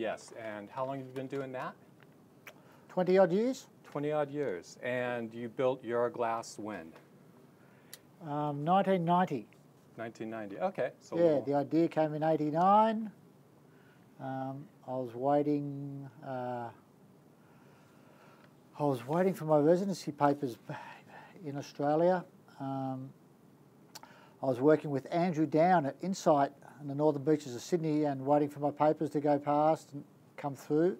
Yes, and how long have you been doing that? 20 odd years. 20 odd years. And you built Euroglass when? 1990. 1990, okay. So yeah, the idea came in 89. I was waiting for my residency papers in Australia. I was working with Andrew Down at Insight in the northern beaches of Sydney and waiting for my papers to go past and come through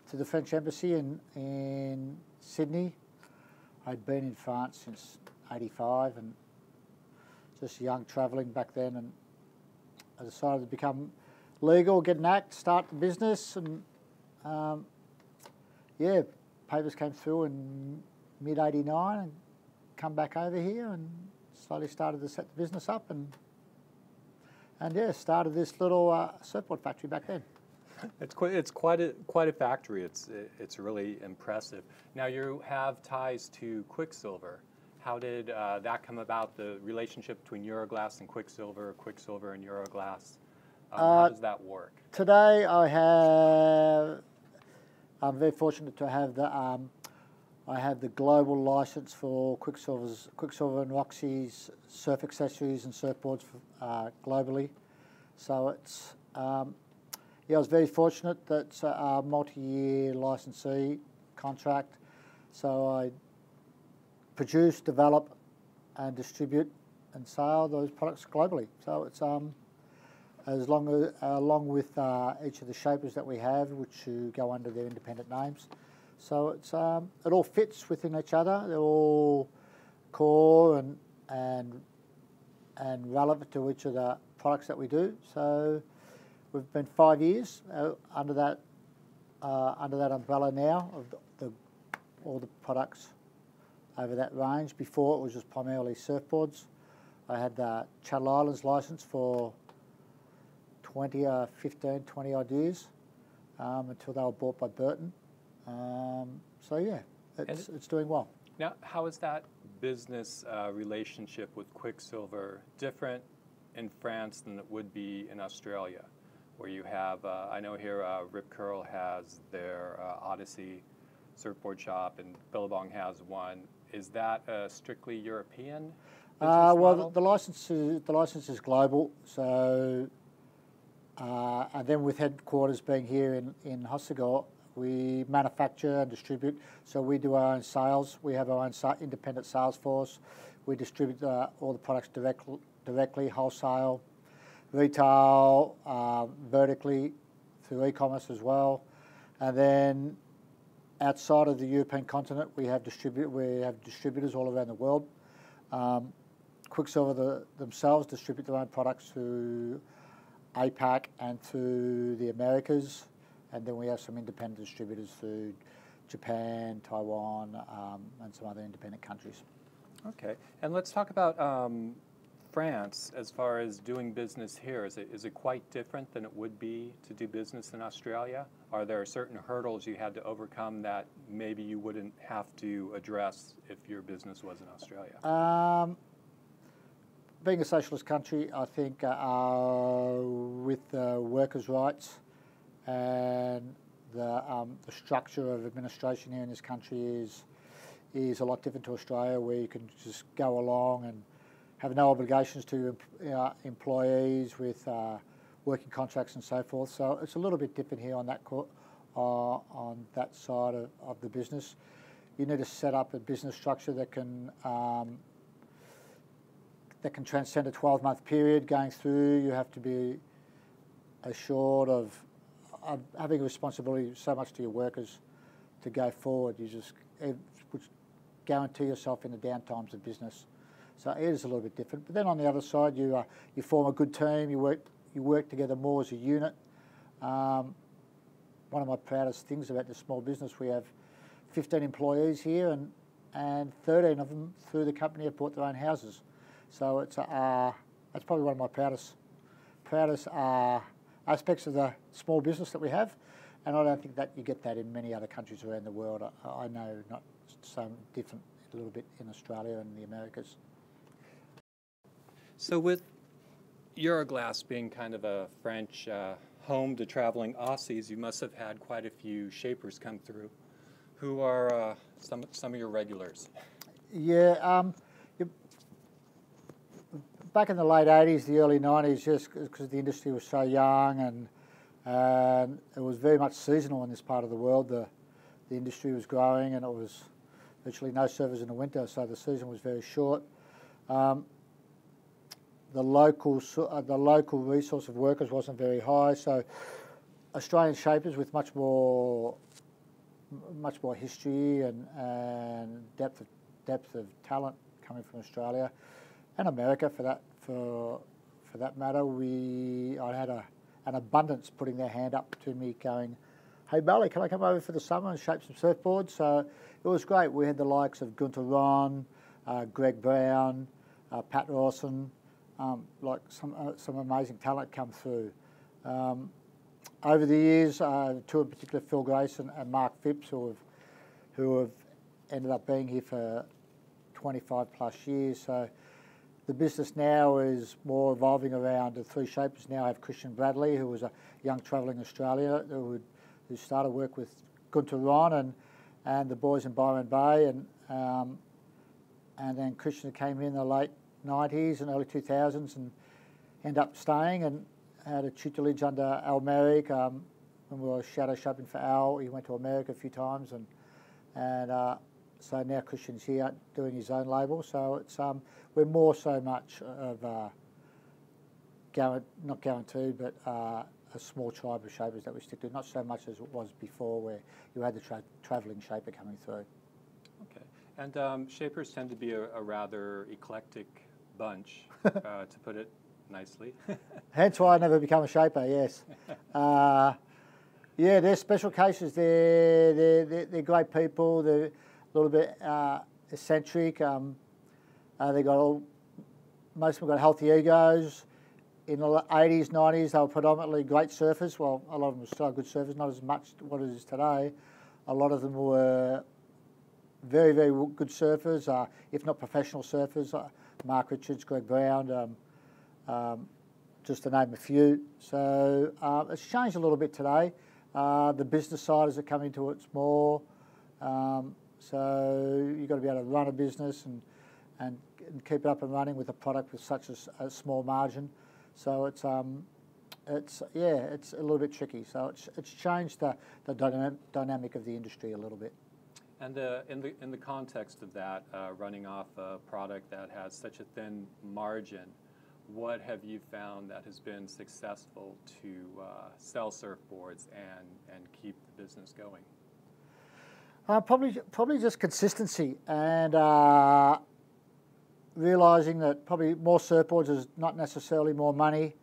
to the French Embassy in Sydney. I'd been in France since 85 and just young, travelling back then, and I decided to become legal, get an act, start the business, and yeah, papers came through in mid-89 and come back over here and slowly started to set the business up and yeah, started this little surfboard factory back then. It's quite a factory. It's really impressive. Now you have ties to Quiksilver. How did that come about? The relationship between Euroglass and Quiksilver, Quiksilver and Euroglass. How does that work? Today I'm very fortunate to have I have the global license for Quiksilver and Roxy's surf accessories and surfboards globally. So it's yeah, I was very fortunate that it's a multi-year licensee contract. So I produce, develop, and distribute and sell those products globally. So it's along with each of the shapers that we have, which go under their independent names. So it's it all fits within each other. They're all core and relevant to each of the products that we do. So we've been 5 years under that umbrella now of all the products over that range. Before it was just primarily surfboards. I had the Channel Islands license for 20 odd years until they were bought by Burton. So yeah, it's doing well. Now, how is that business relationship with Quiksilver different in France than it would be in Australia, where you have, I know here Rip Curl has their Odyssey surfboard shop and Billabong has one. Is that a strictly European business model? The license is global. So, and then with headquarters being here in Hossegor, we manufacture and distribute. So we do our own sales. We have our own independent sales force. We distribute all the products directly, wholesale, retail, vertically through e-commerce as well, and then outside of the European continent, we have distributors all around the world. Quiksilver themselves distribute their own products through APAC and through the Americas, and then we have some independent distributors through Japan, Taiwan, and some other independent countries. Okay, and let's talk about France as far as doing business here. Is it quite different than it would be to do business in Australia? Are there certain hurdles you had to overcome that maybe you wouldn't have to address if your business was in Australia? Being a socialist country, I think with workers' rights and the structure of administration here in this country is a lot different to Australia, where you can just go along and have no obligations to employees with working contracts and so forth. So it's a little bit different here on that side of the business. You need to set up a business structure that can transcend a 12-month period going through. You have to be assured of having a responsibility so much to your workers to go forward. You just guarantee yourself in the downtimes of business. So it is a little bit different. But then on the other side, you form a good team. You work together more as a unit. One of my proudest things about this small business, we have 15 employees here, and 13 of them through the company have bought their own houses. So it's that's probably one of my proudest aspects of the small business that we have. And I don't think that you get that in many other countries around the world. I know not so different a little bit in Australia and the Americas. So with Euroglass being kind of a French home to traveling Aussies, you must have had quite a few shapers come through. Who are some of your regulars? Yeah, back in the late 80s, the early 90s, just because the industry was so young and it was very much seasonal in this part of the world. The industry was growing and it was virtually no surfers in the winter, so the season was very short. The local resource of workers wasn't very high, so Australian shapers with much more history and depth of talent coming from Australia and America for that matter. I had an abundance putting their hand up to me going, "Hey Bally, can I come over for the summer and shape some surfboards?" So it was great. We had the likes of Gunter Ron, Greg Brown, Pat Rawson, like some amazing talent come through. Over the years, two in particular, Phil Grayson and Mark Phipps, who have ended up being here for 25 plus years. So the business now is more evolving around the three shapers. Now I have Christian Bradley, who was a young travelling Australian who started work with Gunter Ron and the boys in Byron Bay, and then Christian came in the late 90s and early 2000s and ended up staying and had a tutelage under Al Merrick when we were shadow shaping for Al. He went to America a few times, and so now Christian's here doing his own label. So it's we're more so much of not guaranteed, but a small tribe of shapers that we stick to. Not so much as it was before, where you had the travelling shaper coming through. Okay, and shapers tend to be a rather eclectic bunch, to put it nicely. Hence why I never become a shaper. Yes, yeah, they're special cases. They're great people. They're a little bit eccentric. They got most of them got healthy egos. In the 80s, 90s, they were predominantly great surfers. Well, a lot of them were still good surfers, not as much what it is today. A lot of them were very, very good surfers, if not professional surfers. Mark Richards, Greg Brown, just to name a few. So it's changed a little bit today. The business side as it come into it more. So you've got to be able to run a business and keep it up and running with a product with such a small margin. So it's a little bit tricky. So it's changed the dynamic of the industry a little bit. And in the context of that, running off a product that has such a thin margin, what have you found that has been successful to sell surfboards and keep the business going? Probably just consistency and realising that probably more surfboards is not necessarily more money.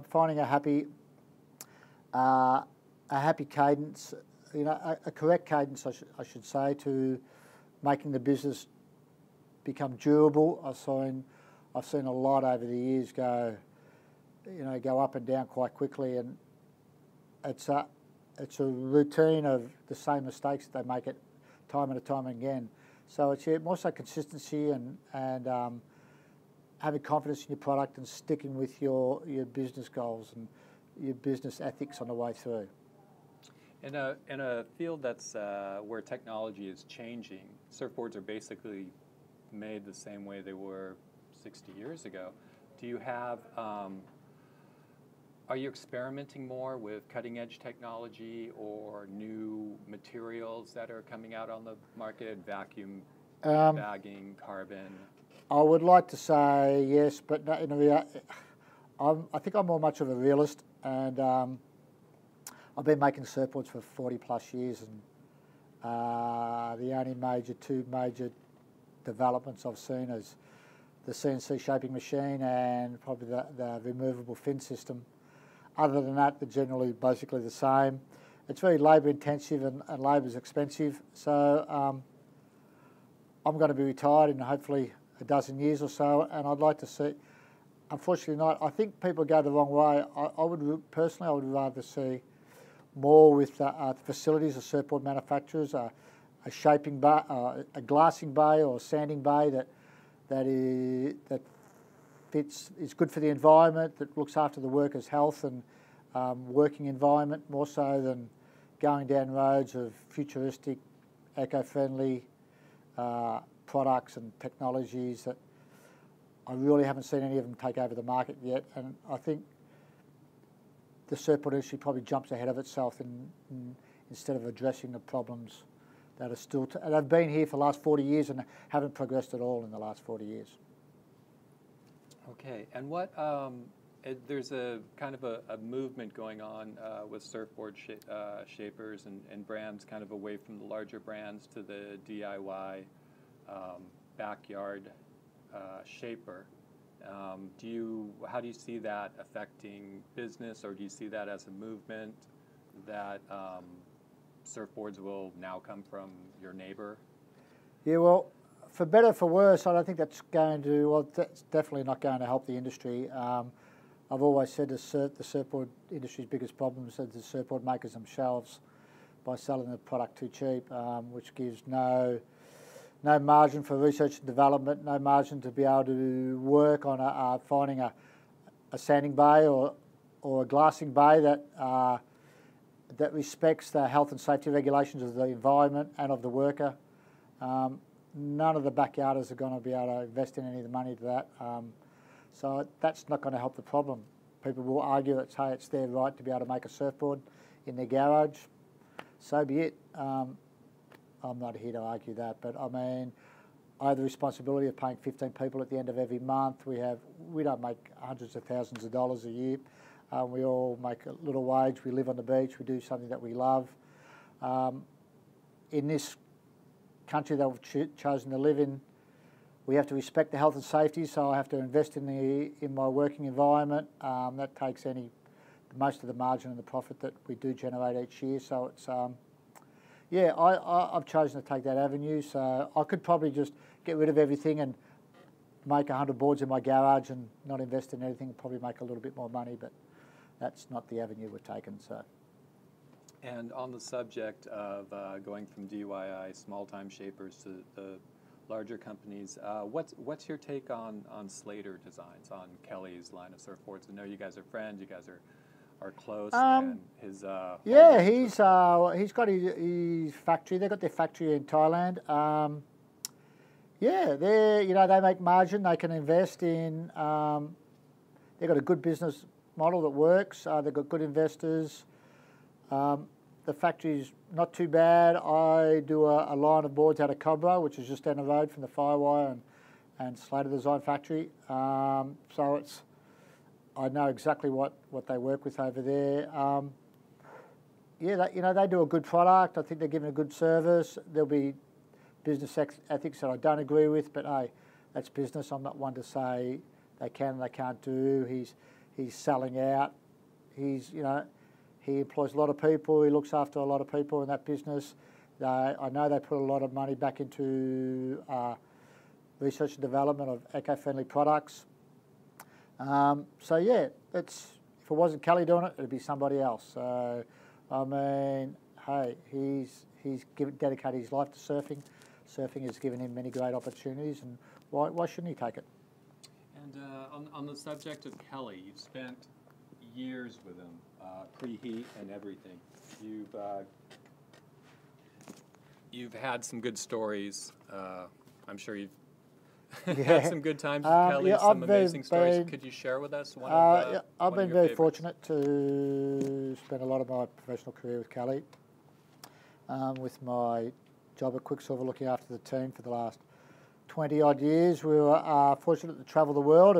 Finding a happy cadence, a correct cadence, I should say, to making the business become durable. I've seen a lot over the years go up and down quite quickly, and it's a routine of the same mistakes that they make it time and time again. So it's more so consistency and having confidence in your product and sticking with your business goals and your business ethics on the way through. In a field that's where technology is changing, surfboards are basically made the same way they were 60 years ago. Do you have, are you experimenting more with cutting edge technology or new materials that are coming out on the market, vacuum bagging, carbon? I would like to say yes, but I think I'm more much of a realist, and I've been making surfboards for 40 plus years, and the only two major developments I've seen is the CNC shaping machine and probably the removable fin system. Other than that, they're generally basically the same. It's very labour intensive and labour is expensive, so I'm going to be retired in hopefully a dozen years or so, and I'd like to see, unfortunately not, I think people go the wrong way. I would rather see more with facilities of surfboard manufacturers, a shaping bay, a glassing bay or a sanding bay that is good for the environment, that looks after the workers' health and working environment, more so than going down roads of futuristic, eco-friendly products and technologies that I really haven't seen any of them take over the market yet. And I think the surfboard industry probably jumps ahead of itself instead of addressing the problems that are still, they've been here for the last 40 years and haven't progressed at all in the last 40 years. Okay, and what, there's a kind of a movement going on with surfboard shapers and brands kind of away from the larger brands to the DIY backyard shaper. How do you see that affecting business, or do you see that as a movement that surfboards will now come from your neighbor? Yeah, well, for better or for worse, I don't think that's going to, well, that's definitely not going to help the industry. I've always said the surfboard industry's biggest problem is that the surfboard makers themselves by selling the product too cheap, which gives no margin for research and development, no margin to be able to work on finding a sanding bay or a glassing bay that respects the health and safety regulations of the environment and of the worker. None of the backyarders are going to be able to invest in any of the money to that. So that's not going to help the problem. People will argue that, hey, it's their right to be able to make a surfboard in their garage. So be it. I'm not here to argue that, but I mean, I have the responsibility of paying 15 people at the end of every month. We don't make hundreds of thousands of dollars a year. We all make a little wage. We live on the beach. We do something that we love. In this country that we've chosen to live in, we have to respect the health and safety. So I have to invest in my working environment. That takes most of the margin and the profit that we do generate each year. So it's yeah, I've chosen to take that avenue. So I could probably just get rid of everything and make 100 boards in my garage and not invest in anything and probably make a little bit more money, but that's not the avenue we've taken. So. And on the subject of going from DIY small-time shapers to the larger companies, what's your take on Slater Designs, on Kelly's line of surfboards? I know you guys are friends. You guys are close. And his yeah, he's got his factory. They've got their factory in Thailand. Yeah, they make margin. They can invest in. They've got a good business model that works. They've got good investors. The factory's not too bad. I do a line of boards out of Cobra, which is just down the road from the Firewire and Slater Design factory. So it's, I know exactly what they work with over there. Yeah, they do a good product. I think they're giving a good service. There'll be business ethics that I don't agree with, but hey, that's business. I'm not one to say they can and they can't do. He's selling out. He employs a lot of people. He looks after a lot of people in that business. I know they put a lot of money back into research and development of eco-friendly products. So yeah, if it wasn't Kelly doing it, it'd be somebody else. So I mean, hey, he's dedicated his life to surfing. Surfing has given him many great opportunities, and why shouldn't he take it? And on the subject of Kelly, you've spent years with him, preheat and everything. You've had some good stories. I'm sure you've had some good times with Kelly, some amazing stories. Could you share with us one of I've been very fortunate to spend a lot of my professional career with Kelly. With my job at Quiksilver, looking after the team for the last 20-odd years, we were fortunate to travel the world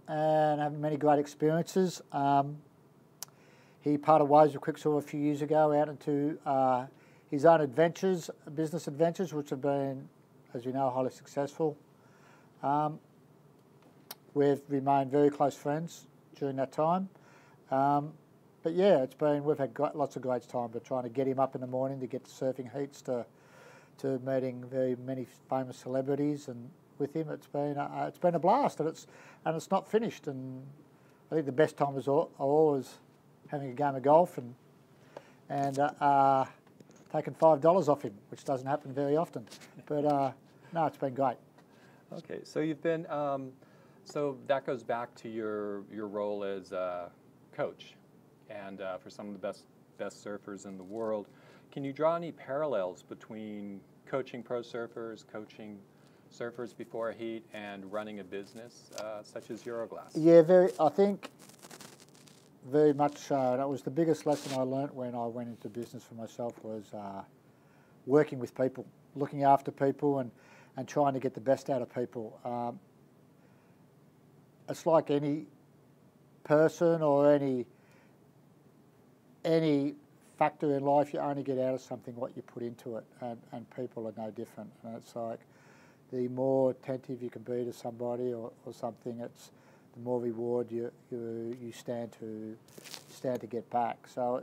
and have many great experiences. He parted ways with Quiksilver a few years ago out into his own adventures, business adventures, which have been, as you know, highly successful. We've remained very close friends during that time. But yeah, we've had lots of great time, but trying to get him up in the morning to get to surfing heats, to meeting very many famous celebrities, and with him it's been a blast, and it's not finished. And I think the best time was always having a game of golf and taking $5 off him, which doesn't happen very often. But no, it's been great. Okay, so you've been So that goes back to your role as a coach, and for some of the best surfers in the world. Can you draw any parallels between coaching pro surfers, coaching surfers before a heat, and running a business such as Euroglass? Yeah, I think very much. That was the biggest lesson I learnt when I went into business for myself, was working with people, looking after people, and trying to get the best out of people. It's like any person or any factor in life, you only get out of something what you put into it, and people are no different. And it's like, the more attentive you can be to somebody or something, it's the more reward you stand to get back. So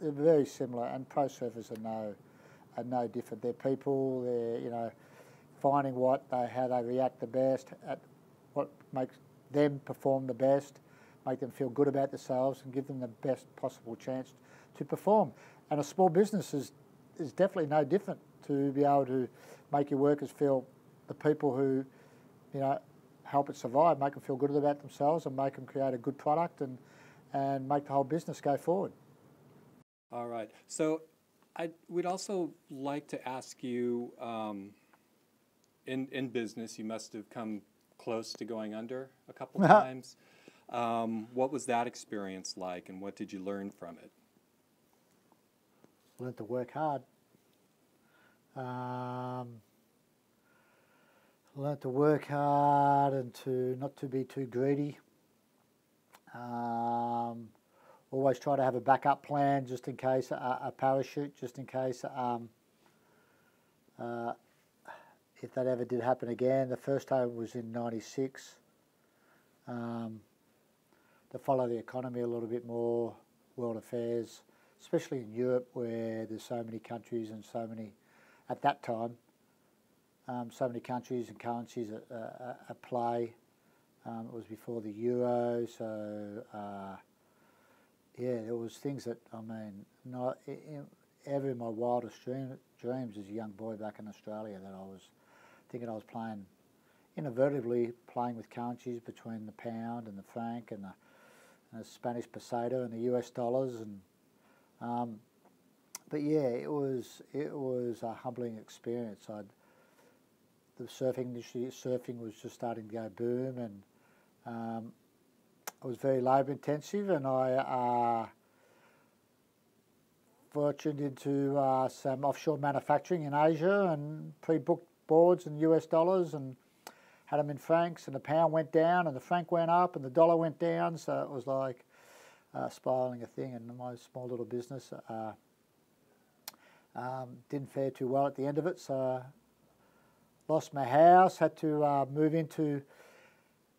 they're very similar, and pro surfers are no different. They're people. They're finding how they react the best, at what makes them perform the best, make them feel good about themselves, and give them the best possible chance to perform. And a small business is definitely no different, to be able to make your workers feel, the people who help it survive, make them feel good about themselves, and make them create a good product, and make the whole business go forward. All right. So we'd also like to ask you, in business, you must have come close to going under a couple times. What was that experience like, and what did you learn from it? Learned to work hard. Learned to work hard and not to be too greedy. Always try to have a backup plan, just in case, a parachute, just in case if that ever did happen again. The first time was in '96. To follow the economy a little bit more, world affairs, especially in Europe, where there's so many countries and so many, at that time, so many countries and currencies at play. It was before the Euro, so there was things that, not ever in my wildest dreams as a young boy back in Australia, that I was thinking I was inadvertently playing with currencies between the pound and the franc and the Spanish peseta and the US dollars, and but yeah, it was a humbling experience. The surfing industry, was just starting to go boom, and it was very labour intensive, and I fortuned into some offshore manufacturing in Asia, and pre-booked boards in US dollars, and had them in francs, and the pound went down and the franc went up and the dollar went down, so it was like spiralling a thing. And my small little business didn't fare too well at the end of it, so lost my house, had to move into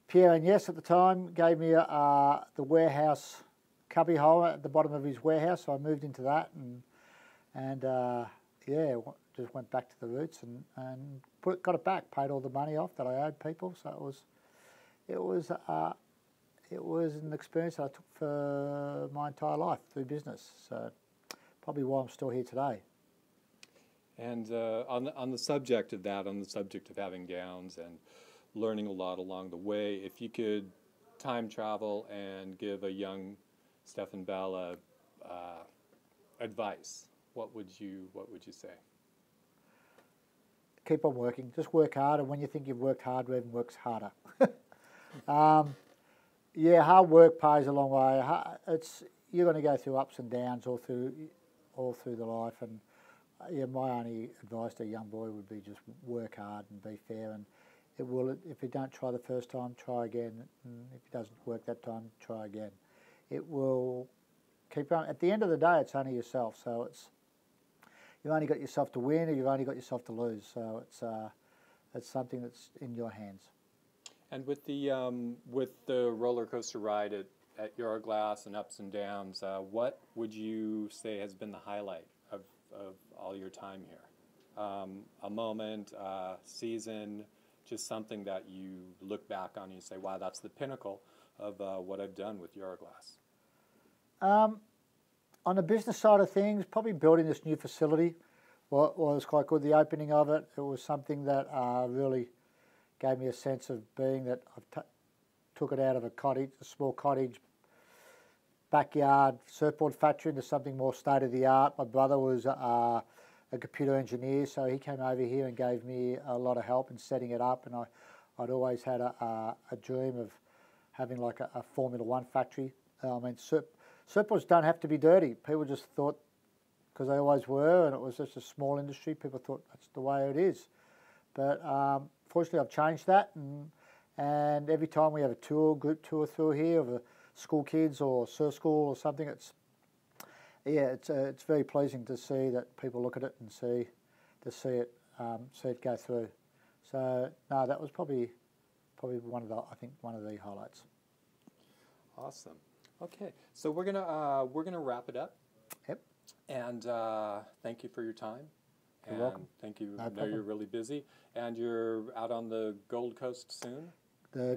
Pierre and Yes at the time, gave me the warehouse cubby hole at the bottom of his warehouse, so I moved into that, and just went back to the roots and got it back, paid all the money off that I owed people. So it was an experience that I took for my entire life through business. So probably why I'm still here today. And on the subject of that, on the subject of having downs and learning a lot along the way, if you could time travel and give a young Stephen Bell advice, what would you say? Keep on working. Just work hard, and when you think you've worked hard, everyone works harder. Hard work pays a long way. You're going to go through ups and downs all through the life, and my only advice to a young boy would be just work hard and be fair. And it will. If you don't try the first time, try again. And if it doesn't work that time, try again. It will keep going. At the end of the day, it's only yourself. So you've only got yourself to win, or you've only got yourself to lose. So it's something that's in your hands. And with the roller coaster ride at Euroglass and ups and downs, what would you say has been the highlight of all your time here? A moment, season, just something that you look back on and you say, wow, that's the pinnacle of what I've done with Euroglass. On the business side of things, probably building this new facility was quite good. The opening of it was something that really gave me a sense of being that took it out of a small cottage, backyard surfboard factory into something more state of the art. My brother was a computer engineer, so he came over here and gave me a lot of help in setting it up. And I'd always had a dream of having like a Formula One factory. I mean, surfboards don't have to be dirty. People just thought, because they always were, and it was just a small industry, people thought that's the way it is. But fortunately, I've changed that, and every time we have a group tour through here of school kids or surf school or something, it's very pleasing to see that people look at it and see it go through. So no, that was probably one of the highlights. Awesome. Okay, so we're gonna wrap it up. Yep. And thank you for your time. You're welcome. Thank you. No I know problem. you're really busy, and you're out on the Gold Coast soon. The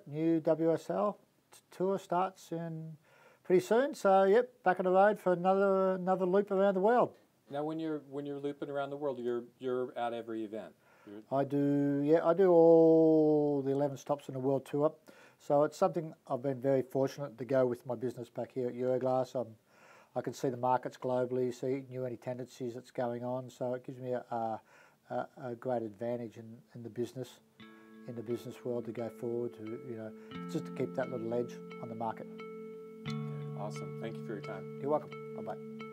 new WSL tour starts in pretty soon. So yep, back on the road for another loop around the world. Now, when you're looping around the world, you're at every event. I do all the 11 stops on the world tour. So it's something I've been very fortunate to go with my business back here at Euroglass. I can see the markets globally, see any tendencies that's going on. So it gives me a great advantage in the business world to go forward to just to keep that little edge on the market. Okay, awesome. Thank you for your time. You're welcome. Bye bye.